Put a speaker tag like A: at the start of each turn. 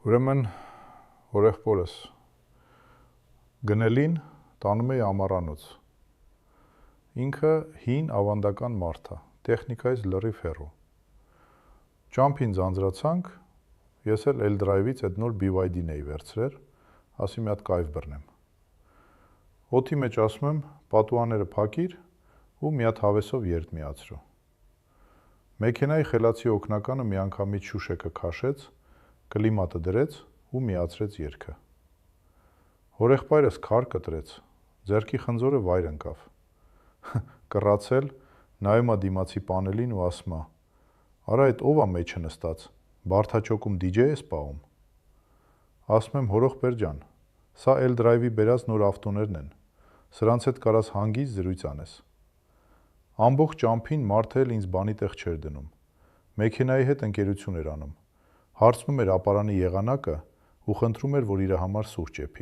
A: Ուրեմն հորեղբորս գնելին տանում էի ամառանոց։ Ինքը հին ավանդական մարդ է, տեխնիկայից լրիվ հեռու։ Ճամփին ձանձրացանք, ես էլ L-Drive-ից այդ նոր BYD-ն էի վերցրել, ասի մի հատ կայֆ բռնեմ։ Օդի մեջ ասում եմ, պատուհանները փակիր ու մի հատ հավեսով երթ միացրու։ Մեքենայի խելացի օգնականը միանգամից շուշեկը քաշեց, կլիմատը դրեց ու միացրեց երթը։ Հորեղբայրս քար կտրեց, ձեռքի խնձորը վայր ընկավ։ Կռացել, նայում է դիմացի պանելին ու ասում է. «Արա այդ ով է մեջը նստած, բարդաճոկում DJ ես պահում»։ Ասում եմ, հորեղբեր ջան, սա L-Drive-ի բերած նոր ավտոներն են, սրանց հետ կարաս հանգիստ զրույց անես։ Ամբողջ ճամփին մարդը էլ ինձ բանի տեղ չէր դնում, մեքենայի հետ ընկերություն էր անում, հարցնում էր ապարանի եղանակը ու խնդրում էր, որ իր համար սուրճ եփի։